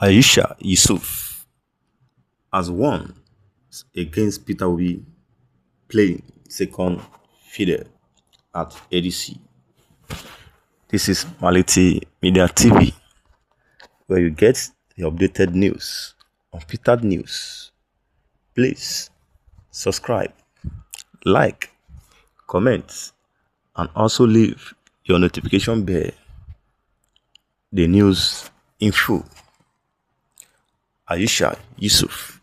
Aisha Yusuf has won against Peter Obi playing second fiddle at ADC. This is Maliti Media TV, where you get the updated news on Peter News. Please subscribe, like, comment, and also leave your notification bell. The news info. Aisha Yusuf,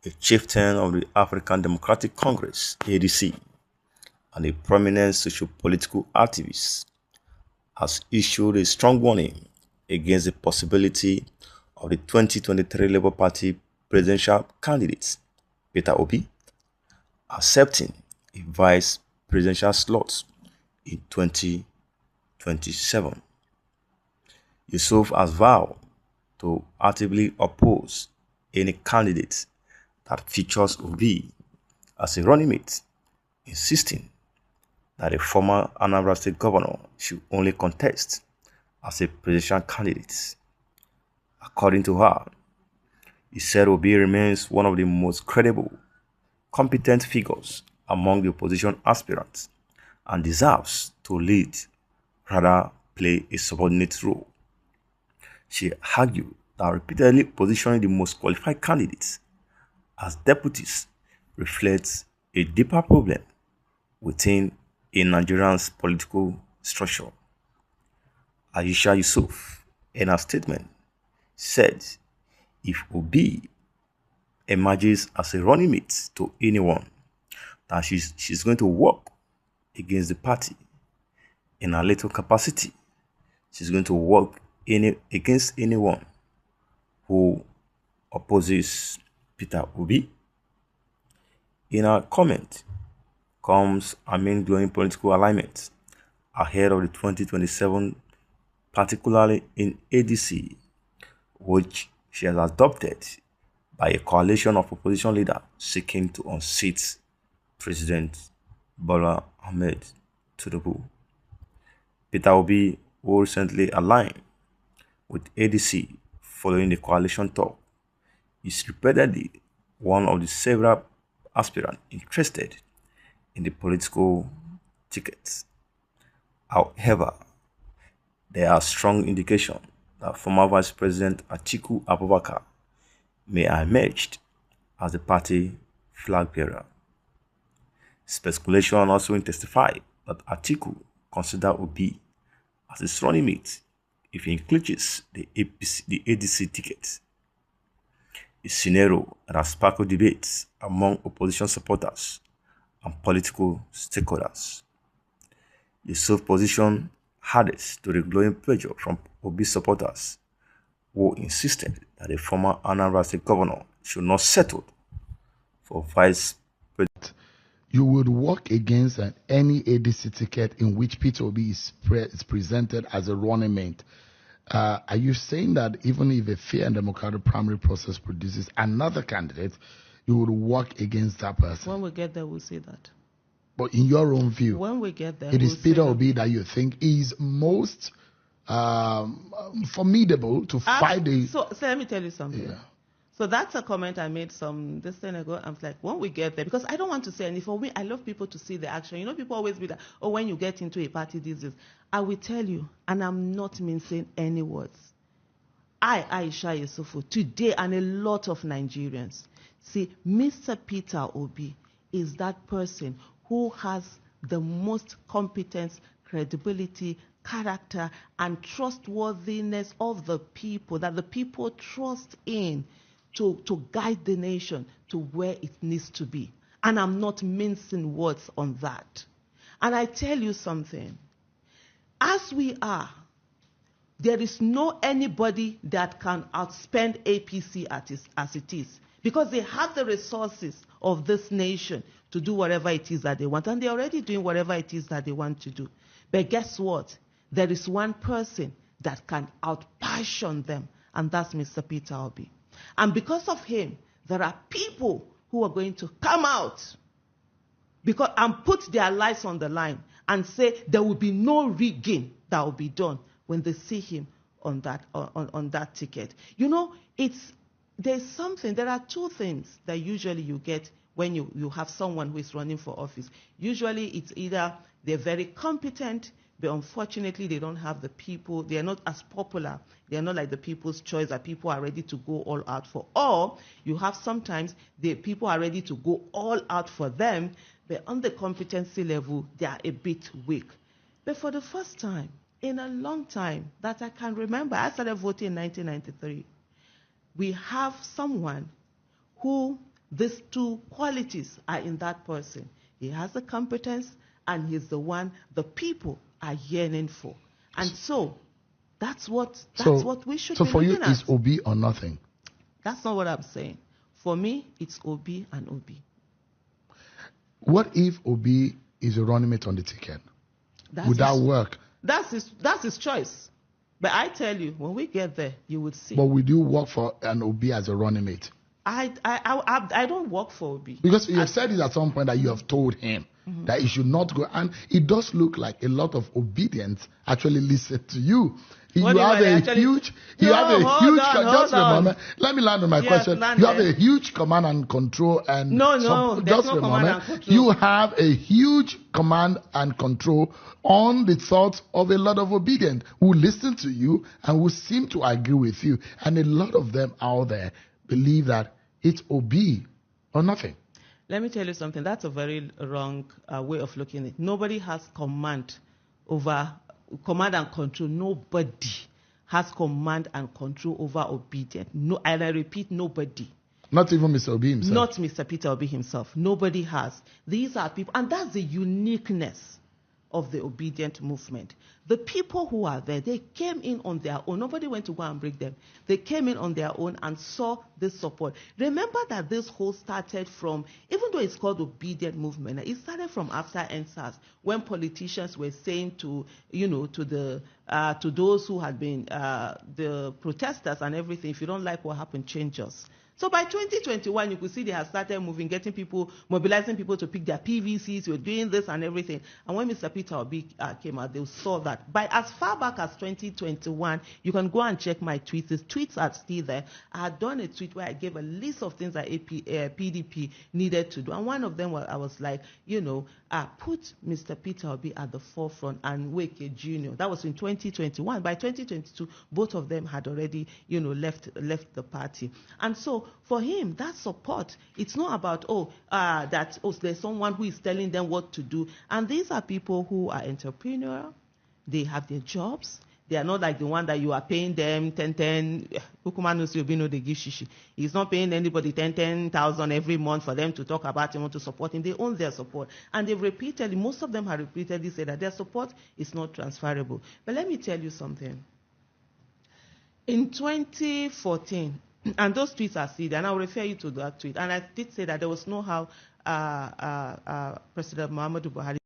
a chieftain of the African Democratic Congress (ADC) and a prominent socio-political activist, has issued a strong warning against the possibility of the 2023 Labour Party presidential candidate, Peter Obi, accepting a vice presidential slot in 2027. Yusuf has vowed to actively oppose any candidate that features Obi as a running mate, insisting that a former Anambra State governor should only contest as a presidential candidate. According to her, he said Obi remains one of the most credible, competent figures among the opposition aspirants and deserves to lead, rather play a subordinate role. She argued that repeatedly positioning the most qualified candidates as deputies reflects a deeper problem within a Nigerian's political structure. Aisha Yusuf, in her statement, said if Obi emerges as a running mate to anyone, that she's going to work against the party in her little capacity. She's going to work against anyone who opposes Peter Obi. In her comment comes amid growing political alignment ahead of the 2027, particularly in ADC, which she has adopted by a coalition of opposition leaders seeking to unseat President Bola Ahmed Tinubu. Peter Obi, who recently aligned with ADC following the coalition talk, is reportedly one of the several aspirants interested in the political tickets. However, there are strong indications that former Vice President Atiku Abubakar may have emerged as the party flag bearer. Speculation also intensified that Atiku considers Obi as his running mate if he clinches the ADC ticket, a scenario that has sparked debates among opposition supporters and political stakeholders. Yusuf's position hardest to the growing pressure from Obi supporters, who insisted that the former Anambra State governor should not settle for vice president. You would work against any ADC ticket in which Peter Obi is presented as a running mate. Are you saying that even if a fair and democratic primary process produces another candidate, you would work against that person? When we get there, we'll see that. But in your own view, when we get there, it is Peter Obi that you think is most formidable to fight the... So let me tell you something. Yeah. So that's a comment I made this thing ago. I'm like, when we get there, because I don't want to say anything. For me, I love people to see the action. You know, people always be like, oh, when you get into a party, this is. I will tell you, and I'm not mincing any words. Aisha Yusufu, today, and a lot of Nigerians, see, Mr. Peter Obi is that person who has the most competence, credibility, character, and trustworthiness of the people, that the people trust in to guide the nation to where it needs to be. And I'm not mincing words on that. And I tell you something. As we are, there is no anybody that can outspend APC as it is, because they have the resources of this nation to do whatever it is that they want, and they're already doing whatever it is that they want to do. But guess what? There is one person that can outpassion them, and that's Mr. Peter Obi. And because of him, there are people who are going to come out and put their lives on the line and say there will be no rigging that will be done when they see him on that ticket. There are two things that usually you get when you have someone who is running for office. Usually it's either they're very competent, but unfortunately they don't have the people, they are not as popular, they are not like the people's choice that people are ready to go all out for. Or you have sometimes the people are ready to go all out for them, but on the competency level they are a bit weak. But for the first time in a long time that I can remember, I started voting in 1993, we have someone who these two qualities are in that person. He has the competence and he's the one the people are yearning for. And so that's what we should be looking at. So for you, it's Obi or nothing. That's not what I'm saying. For me, it's Obi and Obi. What if Obi is a running mate on the ticket? Would that work? That's his choice. But I tell you, when we get there, you would see. But would you work for an Obi as a running mate? I don't work for Obi. Because you have said it at some point that you have told him that he should not go. And it does look like a lot of obedience actually listen to you. You have a huge, just a moment. Let me land on my question. You have a huge command and control and just a moment. You have a huge command and control on the thoughts of a lot of obedient who listen to you and who seem to agree with you. And a lot of them out there believe that it's Obi or nothing. Let me tell you something. That's a very wrong way of looking at it. Nobody has command and control. Nobody has command and control over obedience. No, and I repeat, nobody. Not even Mr. Obi himself. Not Mr. Peter Obi himself. Nobody has. These are people, and that's the uniqueness of the obedient movement. The people who are there, they came in on their own. Nobody went to go and break them. They came in on their own and saw this support. Remember that this whole started from, even though it's called obedient movement, it started from after NSAS, when politicians were saying to those who had been the protesters and everything, if you don't like what happened, change us. So by 2021, you could see they have started moving, mobilizing people to pick their PVCs. We're doing this and everything. And when Mr. Peter Obi came out, they saw that. By as far back as 2021, you can go and check my tweets. The tweets are still there. I had done a tweet where I gave a list of things that PDP needed to do. And one of them was, I was like, put Mr. Peter Obi at the forefront and Wike Jr. That was in 2021. By 2022, both of them had already, left the party. And so for him, that support, it's not about, there's someone who is telling them what to do. And these are people who are entrepreneurial. They have their jobs. They are not like the one that you are paying them 10. They give shishi. He's not paying anybody 10,000 every month for them to talk about him or to support him. They own their support. And most of them have repeatedly said that their support is not transferable. But let me tell you something. In 2014, and those tweets are still there, and I'll refer you to that tweet. And I did say that there was no how President Muhammadu Buhari